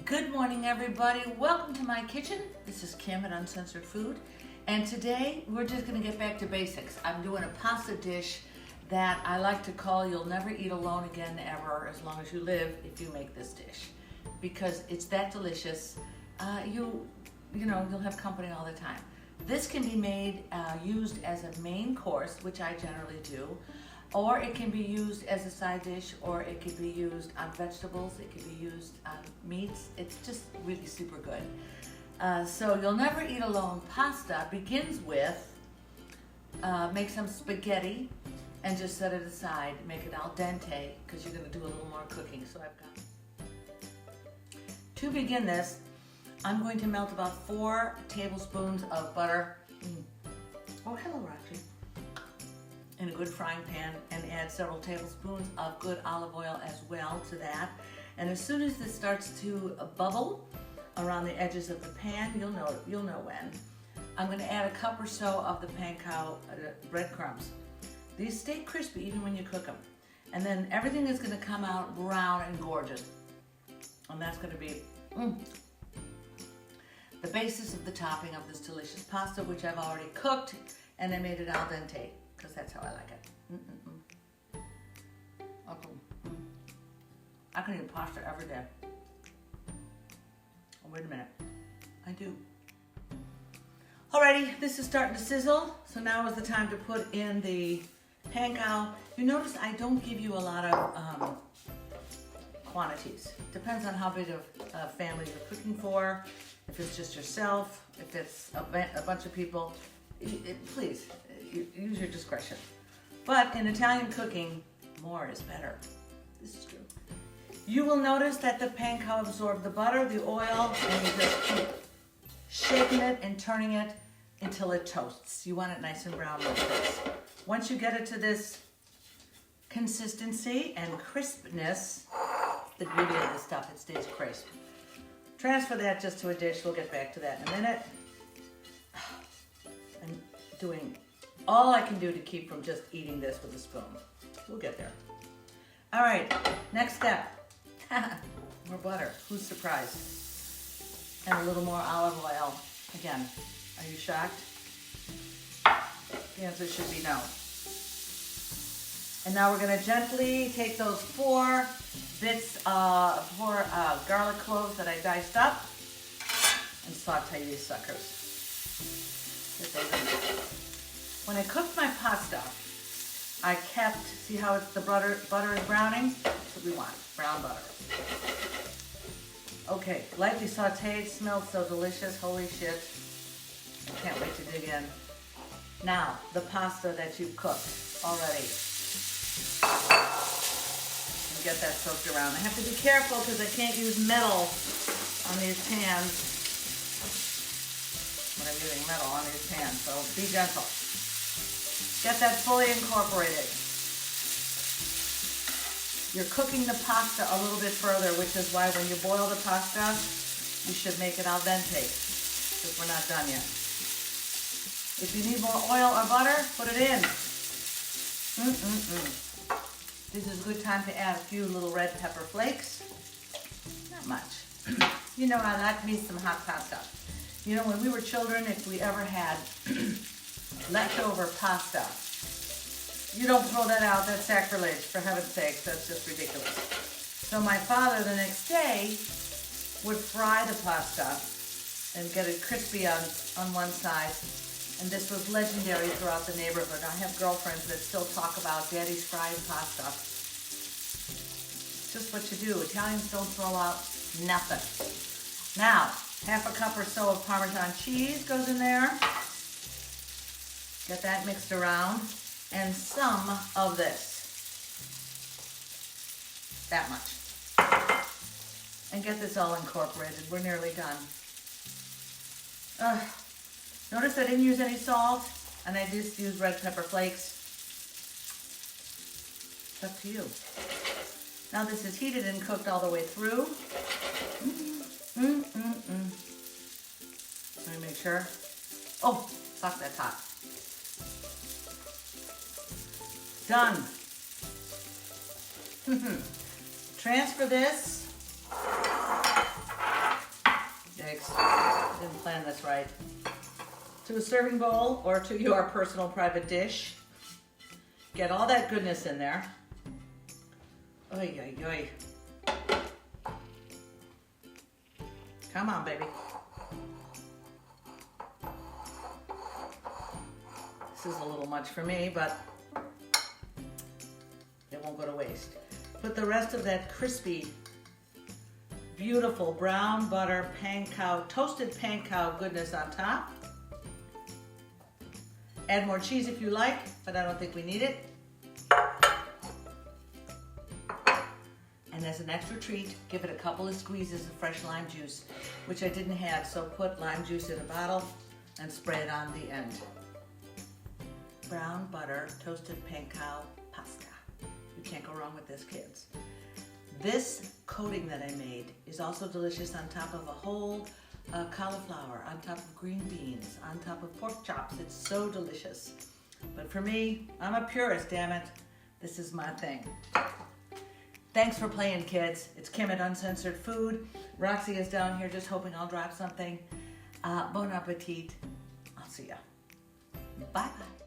Good morning, everybody. Welcome to my kitchen. This is Kim at Uncensored Food, and today we're just going to get back to basics. I'm doing a pasta dish that I like to call "You'll never eat alone again ever as long as you live" if you make this dish, because it's that delicious. You'll have company all the time. This can be made used as a main course, which I generally do. Or it can be used as a side dish, or it can be used on vegetables, it can be used on meats. It's just really super good. So You'll Never Eat Alone pasta begins with, make some spaghetti and just set it aside. Make it al dente, because you're going to do a little more cooking. So I've got, to begin this, I'm going to melt about 4 tablespoons of butter. Oh, hello, Roger. In a good frying pan, and add several tablespoons of good olive oil as well to that. And as soon as this starts to bubble around the edges of the pan, you'll know when. I'm going to add a cup or so of the Panko breadcrumbs. These stay crispy even when you cook them. And then everything is going to come out brown and gorgeous. And that's going to be the basis of the topping of this delicious pasta, which I've already cooked, and I made it al dente, because that's how I like it. I can eat pasta every day. Oh, wait a minute. I do. Alrighty, this is starting to sizzle, so now is the time to put in the panko. You notice I don't give you a lot of quantities. Depends on how big of a family you're cooking for. If it's just yourself, if it's a bunch of people, please. Use your discretion. But in Italian cooking, more is better. This is true. You will notice that the panko absorbed the butter, the oil, and you just keep shaking it and turning it until it toasts. You want it nice and brown like this. Once you get it to this consistency and crispness, the beauty of this stuff, it stays crisp. Transfer that just to a dish. We'll get back to that in a minute. I'm doing all I can do to keep from just eating this with a spoon. We'll get there. All right, next step. More butter. Who's surprised? And a little more olive oil. Again, are you shocked? The answer should be no. And now we're going to gently take those 4 garlic cloves that I diced up and saute these suckers. Get those in. When I cooked my pasta, I kept, see how it's the butter is browning? That's what we want, brown butter. Okay, lightly sauteed, smells so delicious, holy shit. I can't wait to dig in. Now, the pasta that you've cooked already. And get that soaked around. I have to be careful because I can't use metal on these pans. When I'm using metal on these pans, so be gentle. Get that fully incorporated. You're cooking the pasta a little bit further, which is why when you boil the pasta, you should make it al dente, because we're not done yet. If you need more oil or butter, put it in. This is a good time to add a few little red pepper flakes. Not much. You know, I like me some hot pasta. You know, when we were children, if we ever had leftover pasta, you don't throw that out. That's sacrilege, for heaven's sakes. That's just ridiculous. So my father the next day would fry the pasta and get it crispy on one side, and this was legendary throughout the neighborhood. I have girlfriends that still talk about Daddy's fried pasta. It's just what you do. Italians don't throw out nothing. Now, half a cup or so of Parmesan cheese goes in there. Get that mixed around, and some of this. That much. And get this all incorporated. We're nearly done. Notice I didn't use any salt, and I just used red pepper flakes. It's up to you. Now this is heated and cooked all the way through. Let me make sure. Oh, fuck, that's hot. Done. Transfer this Yikes, didn't plan this right. To a serving bowl or to your personal private dish. Get all that goodness in there. Oy, oy, oy. Come on, baby. This is a little much for me, but it won't go to waste. Put the rest of that crispy, beautiful brown butter panko, toasted panko goodness on top. Add more cheese if you like, but I don't think we need it. And as an extra treat, give it a couple of squeezes of fresh lime juice, which I didn't have, so put lime juice in a bottle and spray it on the end. Brown butter, toasted panko pasta. You can't go wrong with this, kids. This coating that I made is also delicious on top of a whole cauliflower, on top of green beans, on top of pork chops. It's so delicious. But for me, I'm a purist, damn it. This is my thing. Thanks for playing, kids. It's Kim at Uncensored Food. Roxy is down here just hoping I'll drop something. Bon appetit. I'll see ya. Bye-bye.